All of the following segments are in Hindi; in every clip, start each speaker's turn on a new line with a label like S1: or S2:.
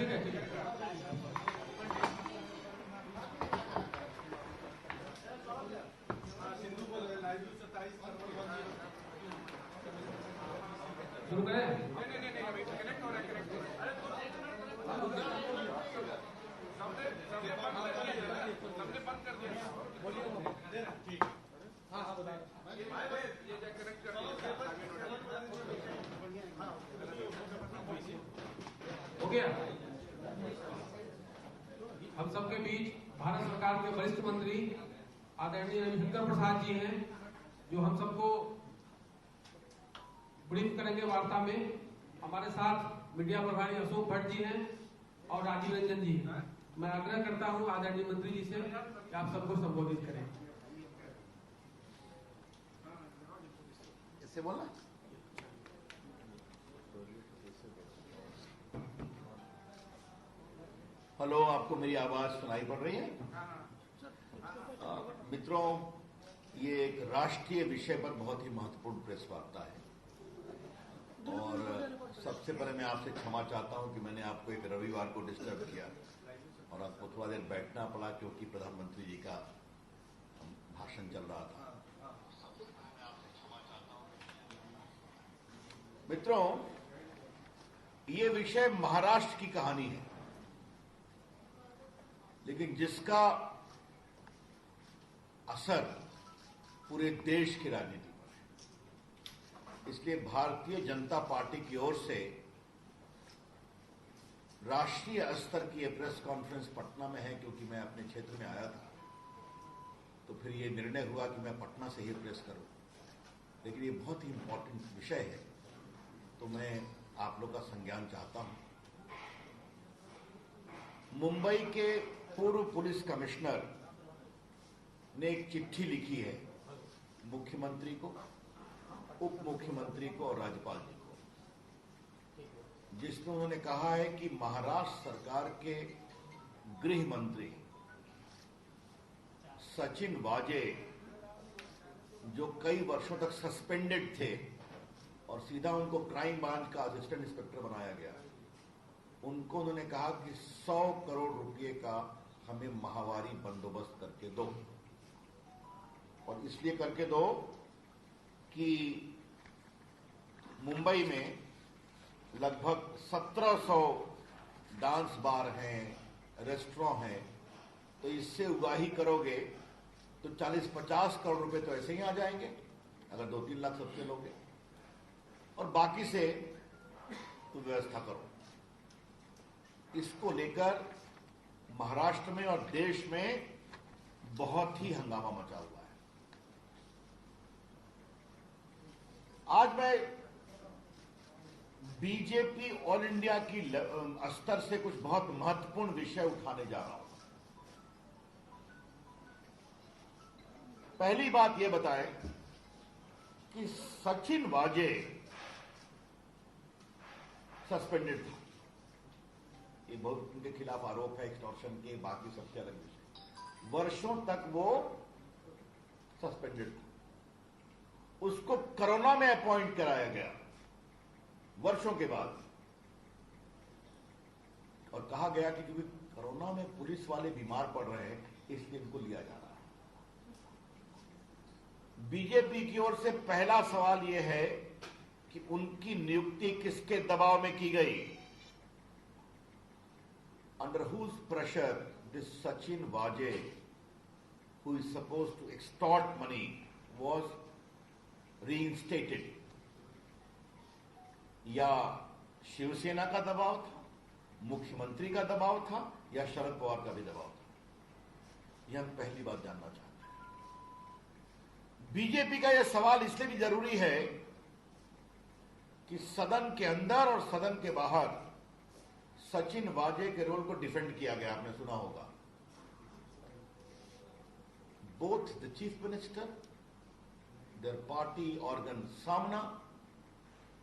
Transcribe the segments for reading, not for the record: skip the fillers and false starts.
S1: ठीक है ठीक है। शुरू करें? कनेक्ट हो रहा है, कनेक्ट हो रहा है। सबने बंद कर दिया। बोलिए ठीक। हाँ हाँ बता। ये कनेक्ट कर हो गया। हम सबके बीच भारत सरकार के वरिष्ठ मंत्री आदरणीय रविशंकर प्रसाद जी हैं, जो हम सबको ब्रीफ करेंगे वार्ता में। हमारे साथ मीडिया प्रभारी अशोक भट्ट जी हैं और राजीव रंजन जी। मैं आग्रह करता हूं आदरणीय मंत्री जी से कि आप सबको संबोधित करें।
S2: इससे बोलना। हेलो, आपको मेरी आवाज सुनाई पड़ रही है? मित्रों, ये एक राष्ट्रीय विषय पर बहुत ही महत्वपूर्ण प्रेस वार्ता है और सबसे पहले मैं आपसे क्षमा चाहता हूं कि मैंने आपको एक रविवार को डिस्टर्ब किया और आपको थोड़ा देर बैठना पड़ा क्योंकि प्रधानमंत्री जी का भाषण चल रहा था। मित्रों, ये विषय महाराष्ट्र की कहानी है, लेकिन जिसका असर पूरे देश की राजनीति पर है। इसलिए भारतीय जनता पार्टी की ओर से राष्ट्रीय स्तर की यह प्रेस कॉन्फ्रेंस पटना में है, क्योंकि मैं अपने क्षेत्र में आया था तो फिर यह निर्णय हुआ कि मैं पटना से ही प्रेस करूं। लेकिन ये बहुत ही इंपॉर्टेंट विषय है तो मैं आप लोग का संज्ञान चाहता हूं। मुंबई के पूर्व पुलिस कमिश्नर ने एक चिट्ठी लिखी है मुख्यमंत्री को, उप मुख्यमंत्री को और राज्यपाल जी को, जिसमें उन्होंने कहा है कि महाराष्ट्र सरकार के गृह मंत्री सचिन वाजे, जो कई वर्षों तक सस्पेंडेड थे और सीधा उनको क्राइम ब्रांच का असिस्टेंट इंस्पेक्टर बनाया गया, उनको उन्होंने कहा कि 100 करोड़ रुपए का हमें माहवारी बंदोबस्त करके दो। और इसलिए करके दो कि मुंबई में लगभग 1700 डांस बार हैं, रेस्टोरेंट हैं, तो इससे उगाही करोगे तो 40-50 करोड़ रुपए तो ऐसे ही आ जाएंगे अगर 2-3 लाख सबसे लोगे, और बाकी से तो व्यवस्था करो। इसको लेकर महाराष्ट्र में और देश में बहुत ही हंगामा मचा हुआ है। आज मैं बीजेपी ऑल इंडिया की स्तर से कुछ बहुत महत्वपूर्ण विषय उठाने जा रहा हूं। पहली बात यह बताएं कि सचिन वाजे सस्पेंडेड था। ये बहुत उनके खिलाफ आरोप है एक्सटॉर्शन के, बाकी सबसे अलग विषय। वर्षों तक वो सस्पेंडेड था। उसको कोरोना में अपॉइंट कराया गया वर्षों के बाद, और कहा गया कि क्योंकि कोरोना में पुलिस वाले बीमार पड़ रहे हैं इसलिए इनको लिया जा रहा है। बीजेपी की ओर से पहला सवाल यह है कि उनकी नियुक्ति किसके दबाव में की गई? Under whose pressure this Sachin Vaje, who is supposed to extort money, was reinstated? या शिवसेना का दबाव था, मुख्यमंत्री का दबाव था, या शरद पवार का भी दबाव था? यह हम पहली बात जानना चाहते हैं। बीजेपी का यह सवाल इसलिए भी जरूरी है कि सदन के अंदर और सदन के बाहर सचिन वाजे के रोल को डिफेंड किया गया, आपने सुना होगा। Both the chief minister, there party organ सामना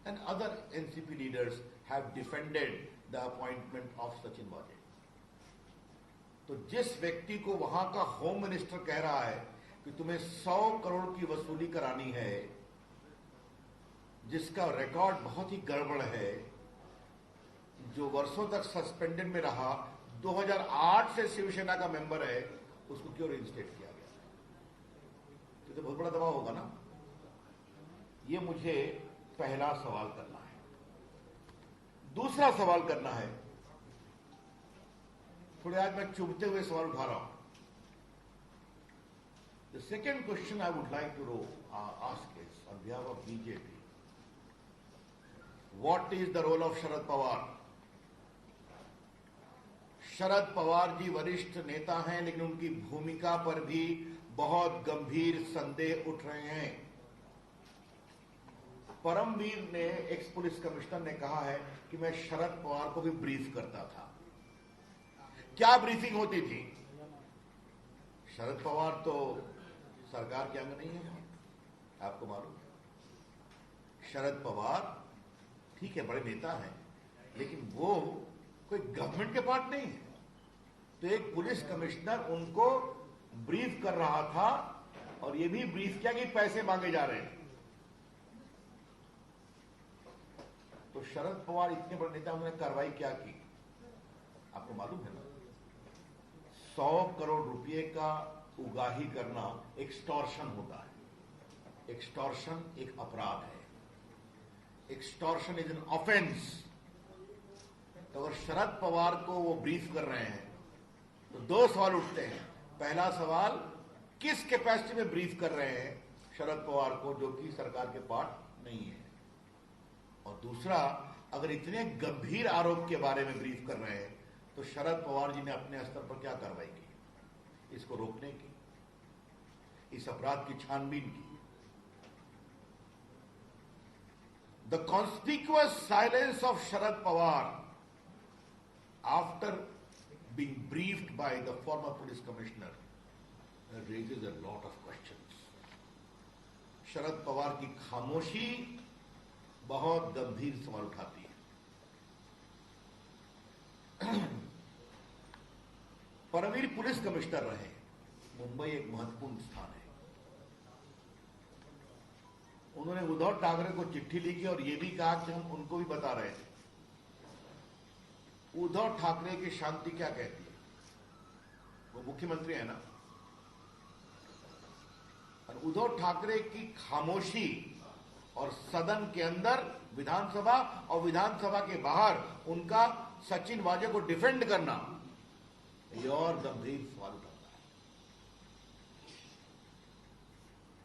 S2: and other NCP leaders have defended the appointment of Sachin Vaje. तो जिस व्यक्ति को वहां का होम मिनिस्टर कह रहा है कि तुम्हें 100 करोड़ की वसूली करानी है, जिसका रिकॉर्ड बहुत ही गड़बड़ है, जो वर्षों तक सस्पेंडेड में रहा, 2008 से शिवसेना का मेंबर है, उसको क्यों रिइंस्टेट किया गया? तो बहुत बड़ा दबाव होगा ना। ये मुझे पहला सवाल करना है। दूसरा सवाल करना है, थोड़े आज मैं चुभते हुए सवाल उठा रहा हूं। The second question I would like to ask is on behalf of BJP, what is the role of Sharad Pawar? Sharad Pawar ji वरिष्ठ नेता हैं, लेकिन उनकी भूमिका पर भी बहुत गंभीर संदेह उठ रहे हैं। परमवीर ने, एक्स पुलिस कमिश्नर ने कहा है कि मैं शरद पवार को भी ब्रीफ करता था। क्या ब्रीफिंग होती थी? शरद पवार तो सरकार के अंग नहीं है, आपको मालूम है। शरद पवार ठीक है, बड़े नेता हैं, लेकिन वो कोई गवर्नमेंट के पार्ट नहीं है। तो एक पुलिस कमिश्नर उनको ब्रीफ कर रहा था, और ये भी ब्रीफ किया कि पैसे मांगे जा रहे हैं। तो शरद पवार इतने बड़े नेता, उन्होंने कार्रवाई क्या की? आपको मालूम है ना, 100 करोड़ रुपए का उगाही करना एक्सटॉर्शन होता है। एक्सटॉर्शन एक अपराध है। Extortion is an offence. तो अगर शरद पवार को वो ब्रीफ कर रहे हैं तो दो सवाल उठते हैं। पहला सवाल, किस कैपेसिटी में ब्रीफ कर रहे हैं शरद पवार को, जो कि सरकार के पार्ट नहीं है? और दूसरा, अगर इतने गंभीर आरोप के बारे में ब्रीफ कर रहे हैं तो शरद पवार जी ने अपने स्तर पर क्या कार्रवाई की इसको रोकने की, इस अपराध की छानबीन की? The conspicuous silence of Sharad Pawar after being briefed by the former police commissioner raises a lot of questions. Sharad Pawar की खामोशी बहुत गंभीर सवाल उठाती है। परमवीर पुलिस कमिश्नर रहे। मुंबई एक महत्वपूर्ण स्थान है। उन्होंने उद्धव ठाकरे को चिट्ठी लिखी और यह भी कहा कि हम उनको भी बता रहे थे। उद्धव ठाकरे की शांति क्या कहती है? वो मुख्यमंत्री है ना। और उद्धव ठाकरे की खामोशी और सदन के अंदर विधानसभा और विधानसभा के बाहर उनका सचिन वाजे को डिफेंड करना, ये और गंभीर सवाल उठाता है।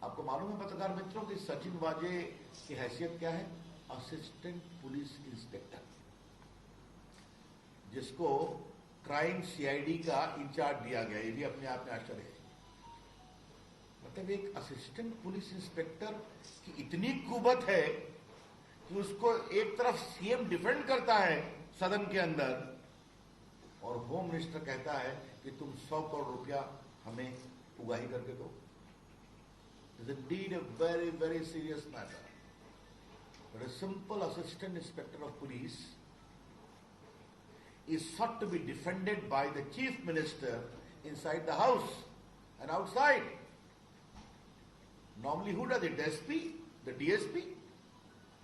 S2: आपको मालूम है पत्रकार मित्रों कि सचिन वाजे की हैसियत क्या है? असिस्टेंट पुलिस इंस्पेक्टर, जिसको क्राइम सीआईडी का इंचार्ज दिया गया। ये भी अपने आप में आश्चर्य है। मतलब एक असिस्टेंट पुलिस इंस्पेक्टर की इतनी कुवत है कि उसको एक तरफ सीएम डिफेंड करता है सदन के अंदर, और होम मिनिस्टर कहता है कि तुम 100 करोड़ रुपया हमें उगाही करके दो। It is indeed a very very serious matter. But a simple assistant inspector of police is sought to be defended by the chief minister inside the house and outside. Normally who does it? The SP? The DSP?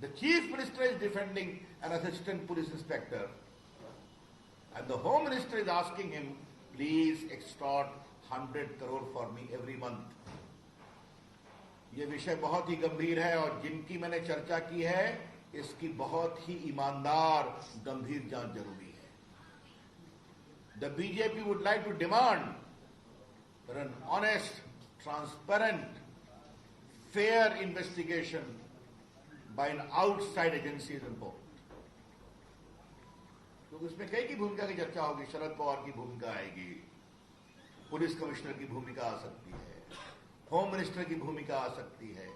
S2: The chief minister is defending an assistant police inspector, and the home minister is asking him, please extort 100 crore for me every month. ये विषय बहुत ही गंभीर है, और जिनकी मैंने चर्चा की है इसकी बहुत ही ईमानदार गंभीर जांच जरूरी है। The BJP would like to demand for an honest, transparent, fair investigation by an outside agency is important. तो उसमें कई की भूमिका की चर्चा होगी। शरद पवार की भूमिका आएगी, पुलिस कमिश्नर की भूमिका आ सकती है, होम मिनिस्टर की भूमिका आ सकती है,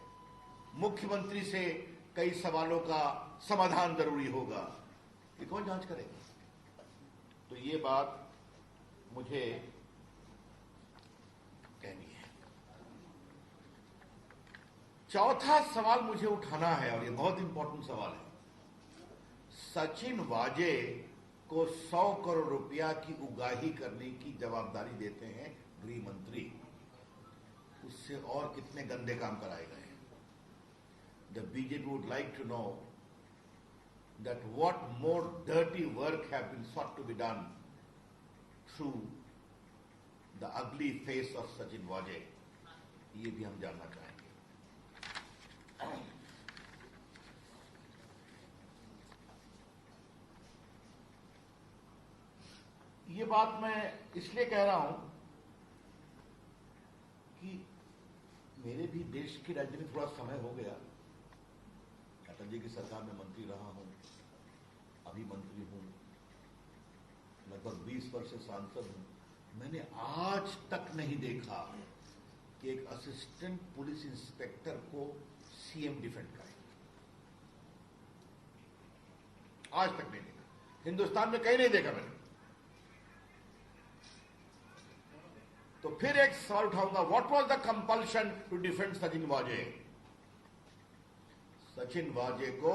S2: मुख्यमंत्री से कई सवालों का समाधान जरूरी होगा। ये कौन जांच करेगा? तो ये बात मुझे कहनी है। चौथा सवाल मुझे उठाना है, और ये बहुत इंपॉर्टेंट सवाल है। सचिन वाजे को 100 करोड़ रुपया की उगाही करने की जवाबदारी देते हैं गृह मंत्री। उससे और कितने गंदे काम कराए गए हैं? The BJP would like to know that what more dirty work have been sought to be done through the ugly face of Sachin Waje, ये भी हम जानना चाहेंगे। ये बात मैं इसलिए कह रहा हूं कि मेरे भी देश की राजनीति में थोड़ा समय हो गया। अटल जी की सरकार में मंत्री रहा हूं, अभी मंत्री हूं, लगभग 20 वर्ष से सांसद हूं। मैंने आज तक नहीं देखा कि एक असिस्टेंट पुलिस इंस्पेक्टर को सीएम डिफेंड करे। आज तक नहीं देखा, हिंदुस्तान में कहीं नहीं देखा मैंने। तो फिर एक सवाल उठाऊंगा, what was the compulsion to defend Sachin Vaze? Sachin वाजे को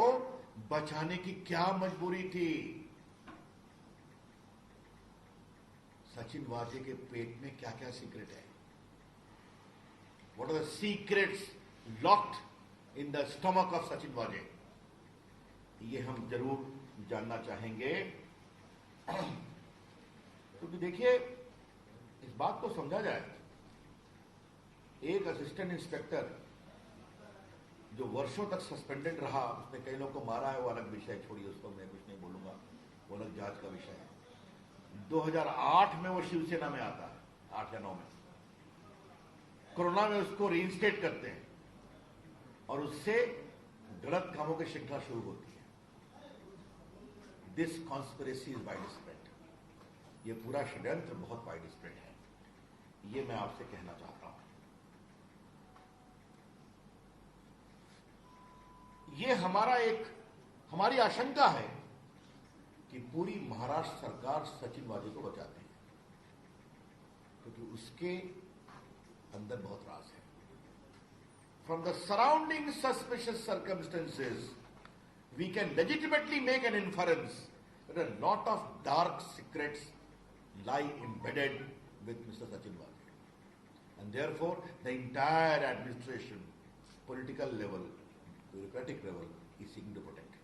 S2: बचाने की क्या मजबूरी थी? सचिन वाजे के पेट में क्या क्या सीक्रेट है? What are the secrets locked in the stomach of Sachin Vaze? ये हम जरूर जानना चाहेंगे। क्योंकि देखिए, इस बात को समझा जाए, एक असिस्टेंट इंस्पेक्टर जो वर्षों तक सस्पेंडेड रहा, उसने कई लोगों को मारा है, वो अलग विषय, छोड़िए उसको, मैं कुछ नहीं बोलूंगा, वो अलग जांच का विषय है। 2008 में वो शिवसेना में आता है, 8 या 9 में। कोरोना में उसको रीइंस्टेट करते हैं और उससे गलत कामों की श्रृंखला शुरू होती है। This conspiracy is wide spread. ये पूरा षड्यंत्र बहुत वाइड स्प्रेड है, ये मैं आपसे कहना चाहता हूं। ये हमारी आशंका है कि पूरी महाराष्ट्र सरकार सचिन वाजे को बचाती है, क्योंकि उसके अंदर बहुत राज है। From the surrounding suspicious circumstances we can legitimately make an inference that a lot of dark secrets lie embedded with Mr. Sachin Waje. And therefore, the entire administration, political level, bureaucratic level, is seeking to protect him.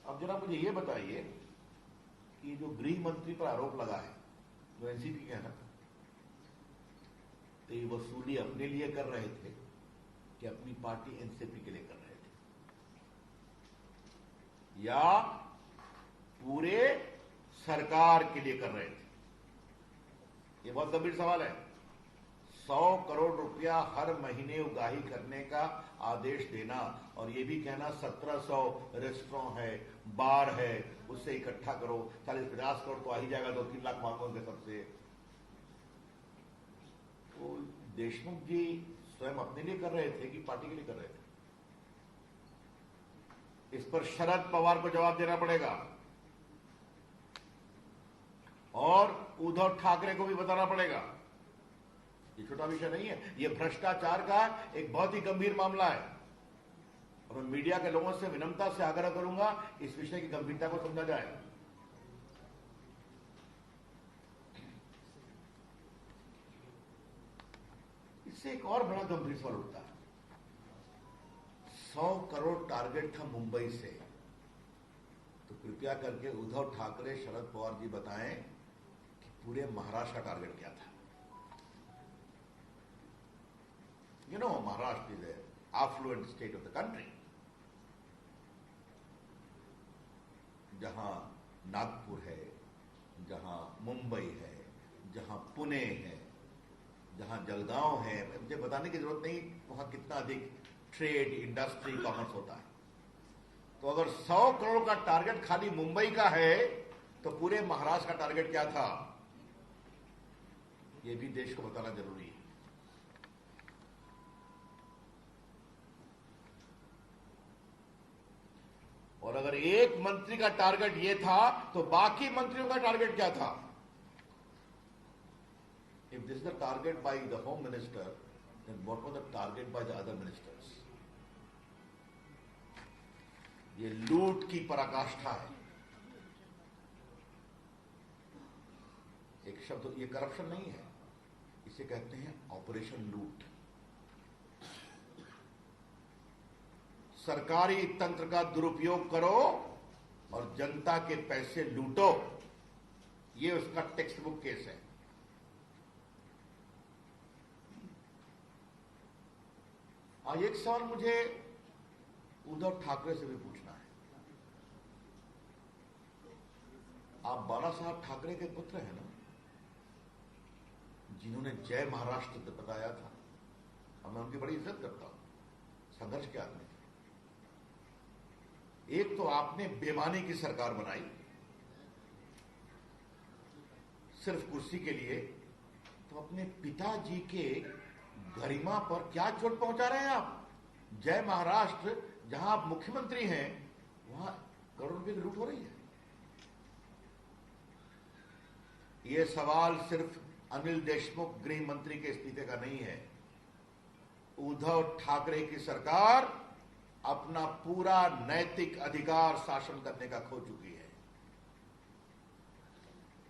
S2: अब जरा मुझे ये बताइए कि जो गृह मंत्री पर आरोप लगा है, जो एनसीपी के हैं ना, तो ये वसूली अपने लिए कर रहे थे कि अपनी पार्टी एनसीपी के लिए कर रहे थे, या पूरे सरकार के लिए कर रहे थे? ये बहुत गंभीर सवाल है। 100 करोड़ रुपया हर महीने उगाही करने का आदेश देना और ये भी कहना 1700 रेस्टोरेंट है, बार है, उससे इकट्ठा करो, 40-50 करोड़ तो आ ही जाएगा, 2-3 लाख मांगोगे सबसे। तो देशमुख जी स्वयं अपने लिए कर रहे थे कि पार्टी के लिए कर रहे थे? इस पर शरद पवार को जवाब देना पड़ेगा और उद्धव ठाकरे को भी बताना पड़ेगा। ये छोटा विषय नहीं है, ये भ्रष्टाचार का एक बहुत ही गंभीर मामला है और मैं मीडिया के लोगों से विनम्रता से आग्रह करूंगा इस विषय की गंभीरता को समझा जाए। इससे एक और बड़ा गंभीर सवाल उठता है। 100 करोड़ टारगेट था मुंबई से, तो कृपया करके उद्धव ठाकरे, शरद पवार जी बताएं कि पूरे महाराष्ट्र का टारगेट क्या था? You know, Maharashtra is an affluent state of the country, जहां नागपुर है, जहां मुंबई है, जहां पुणे है, जहां जलगांव है, मुझे बताने की जरूरत नहीं वहां कितना अधिक ट्रेड, इंडस्ट्री, कॉमर्स होता है। तो अगर 100 करोड़ का टारगेट खाली मुंबई का है, तो पूरे महाराष्ट्र का टारगेट क्या था? यह भी देश को बताना जरूरी है। और अगर एक मंत्री का टारगेट यह था, तो बाकी मंत्रियों का टारगेट क्या था? If this is the target by the Home Minister, then what was the target by the other ministers? ये लूट की पराकाष्ठा है। एक शब्द, ये करप्शन नहीं है, इसे कहते हैं ऑपरेशन लूट। सरकारी तंत्र का दुरुपयोग करो और जनता के पैसे लूटो, ये उसका टेक्स्ट बुक केस है। आज एक सवाल मुझे उद्धव ठाकरे से भी पूछना है। आप बाला साहब ठाकरे के पुत्र हैं ना, जिन्होंने जय महाराष्ट्र बताया था, और मैं उनकी बड़ी इज्जत करता हूं, संघर्ष के आदमी थे। एक तो आपने बेईमानी की सरकार बनाई सिर्फ कुर्सी के लिए, तो अपने पिताजी के गरिमा पर क्या चोट पहुंचा रहे हैं आप? जय महाराष्ट्र, जहां आप मुख्यमंत्री हैं, वहां करोड़ रुपए की लूट हो रही है। यह सवाल सिर्फ अनिल देशमुख गृह मंत्री के इस्तीफे का नहीं है। उद्धव ठाकरे की सरकार अपना पूरा नैतिक अधिकार शासन करने का खो चुकी है।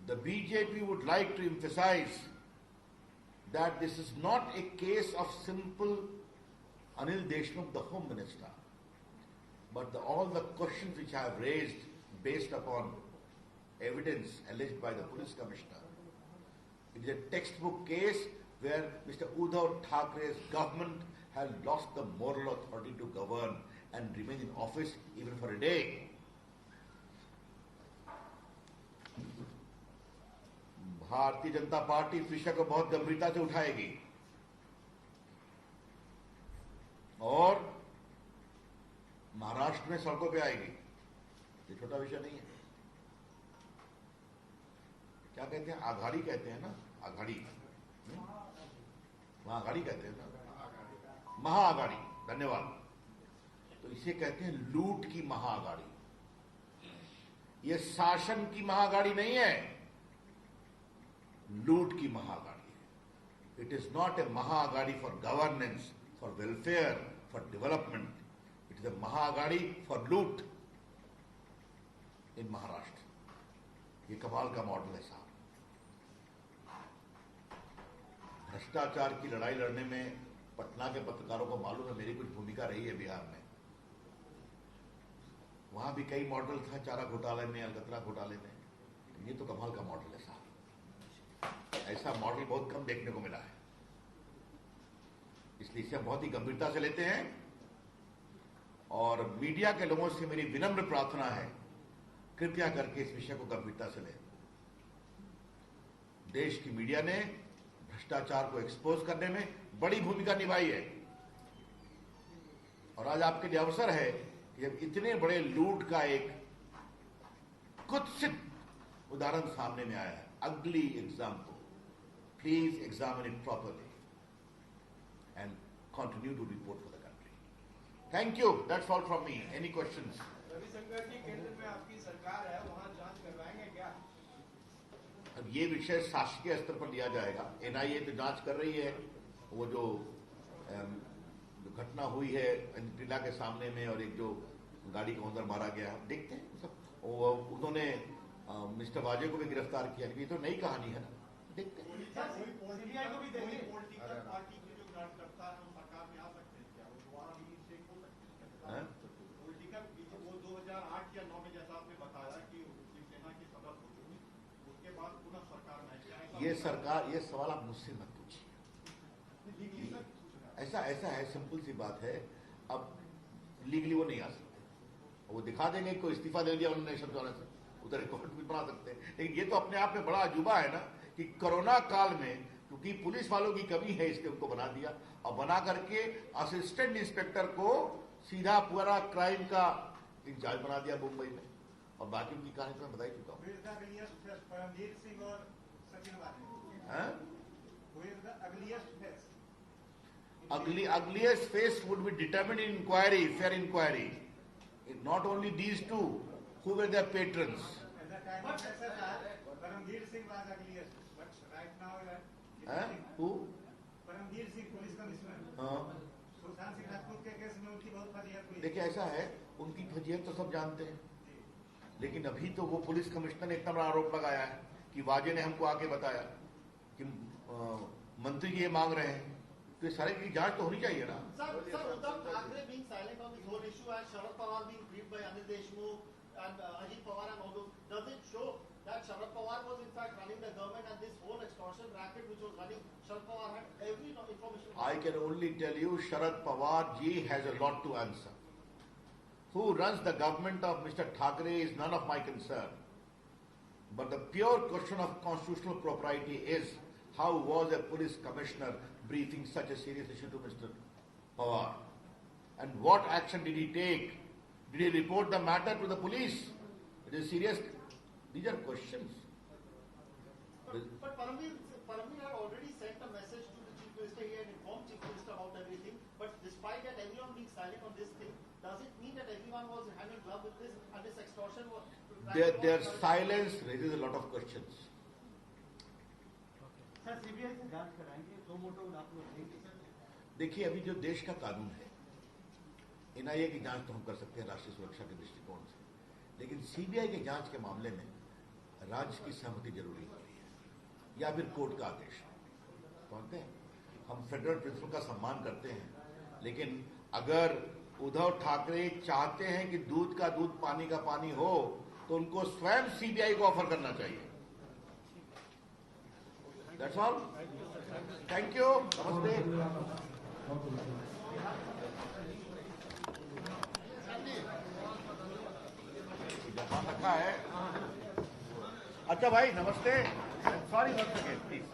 S2: The BJP would like to emphasize that this is not a case of simple Anil Deshmukh, the Home Minister, but all the questions which I have raised based upon evidence alleged by the Police Commissioner. It is a textbook case where Mr. Uddhav Thackeray's government has lost the moral authority to govern and remain in office even for a day. Bharatiya Janata party इस विषय को बहुत गंभीरता से उठाएगी और महाराष्ट्र में सड़कों पे आएगी। ये छोटा विषय नहीं है। क्या कहते हैं? आघाड़ी कहते हैं ना, आघाड़ी, महाआघाड़ी कहते हैं ना, महाआघाड़ी, धन्यवाद। तो इसे कहते हैं लूट की महाआघाड़ी। ये शासन की महाआघाड़ी नहीं है, लूट की महाआघाड़ी है। It is not a Maha Aghadi for governance, for welfare, for development. It is a Maha Aghadi for लूट इन महाराष्ट्र। ये कमाल का मॉडल है साहब। भ्रष्टाचार की लड़ाई लड़ने में पटना के पत्रकारों को मालूम है मेरी कुछ भूमिका रही है बिहार में। वहां भी कई मॉडल था, चारा घोटाले में, अलकतरा घोटाले में। ये तो कमाल का मॉडल है साहब। ऐसा मॉडल बहुत कम देखने को मिला है, इसलिए इसे हम बहुत ही गंभीरता से लेते हैं। और मीडिया के लोगों से मेरी विनम्र प्रार्थना है, कृपया करके इस विषय को गंभीरता से लें। देश की मीडिया ने भ्रष्टाचार को एक्सपोज करने में बड़ी भूमिका निभाई है और आज आपके लिए अवसर है कि जब इतने बड़े लूट का एक कुत्सित उदाहरण सामने में आया है, अगली example, please examine it properly and continue to report for the country. Thank you. That's all from me. Any questions?
S3: Ravishankar ji, केंद्र में आपकी सरकार है, वहां जांच करवाएंगे क्या?
S2: अब ये विषय शासकीय स्तर पर लिया जाएगा। एनआईए तो जांच कर रही है। वो जो घटना हुई है टीला के सामने में और एक जो गाड़ी को अंदर मारा गया, देखते हैं सब। उन्होंने मिस्टर वाजे को भी गिरफ्तार किया। ये तो नई कहानी है ना, देखते हैं।
S3: सीबीआई को भी देखिए। पॉलिटिकल पार्टी के जो कार्यकर्ता है वो सरकार में आ सकते हैं क्या? वो दोबारा भी शेक हो सकते हैं? पॉलिटिकल वो 2008 या 9 में जैसा आपने बताया कि शिवसेना की सदस्य हो चुकी, उसके बाद पुनः सरकार में क्या?
S2: ये सरकार, ये सवाल आप मुझसे मत पूछिए। ऐसा है, सिंपल सी बात है। अब लीगली वो नहीं आ सकते। वो दिखा देंगे को इस्तीफा दे दिया उन्होंने नेशनल द्वारा से, उधर रिकॉर्ड भी बना सकते हैं। लेकिन ये तो अपने आप में बड़ा अजूबा है ना कि कोरोना काल में क्योंकि पुलिस वालों की कमी है, इसलिए उनको बना दिया और बना करके असिस्टेंट इंस्पेक्टर को सीधा पूरा क्राइम का इंचार्ज बना दिया मुंबई में। और बाकी उनकी कहानी तो मैं बता ही चुका हूँ।
S3: परमवीर सिंह और सचिन वाले
S2: ugliest face would be determined in inquiry, fair inquiry. Not only these two, who were their patrons.
S3: Paramvir Singh was ugliest, but right now
S2: Who?
S3: Paramvir Singh police commissioner. Sushant Singh Rajput के केस में उनकी बहुत फजीहत हुई।
S2: देखिए ऐसा है, उनकी फजीहत तो सब जानते हैं, लेकिन अभी तो वो पुलिस कमिश्नर ने इतना बड़ा आरोप लगाया है कि वाजे ने हमको आके बताया कि मंत्री जी ये मांग रहे हैं, तो ये सारे की जांच तो होनी चाहिए ना।
S3: Sir, Uddhav Thackeray being silent on this whole issue and Sharad Pawar being briefed by Anil Deshmukh and Ajit Pawar and all those, does it show that Sharad Pawar was in fact running the government and this whole extortion racket which was running, Sharad Pawar had every information?
S2: I can only tell you Sharad Pawar ji has a lot to answer. Who runs the government of Mr. Thackeray is none of my concern. But the pure question of constitutional propriety is, how was a police commissioner briefing such a serious issue to Mr. Pawar? And what action did he take? Did he report the matter to the police? It is serious. These are questions.
S3: But Paramveer had already sent a message to the Chief Minister. He had informed Chief Minister about everything. But despite that, everyone being silent on this thing, does it mean that everyone was hand in glove with this and this extortion was...
S2: Their silence raises a lot of questions.
S4: Sir CBI से जांच कराएंगे, दो मोटो आप लोग देंगे सर?
S2: देखिए, अभी जो देश का कानून है, एनआईए की जांच तो हम कर सकते हैं राष्ट्रीय सुरक्षा के दृष्टिकोण से, लेकिन सीबीआई की जांच के मामले में राज्य की सहमति जरूरी होती है या फिर कोर्ट का आदेश। समझते हैं, हम फेडरल प्रिंसिपल का सम्मान करते हैं, लेकिन अगर उद्धव ठाकरे चाहते हैं कि दूध का दूध पानी का पानी हो, तो उनको स्वयं सीबीआई को ऑफर करना चाहिए। That's all. Thank you. Namaste. जमा रखा है। अच्छा भाई, नमस्ते। Sorry once again, please.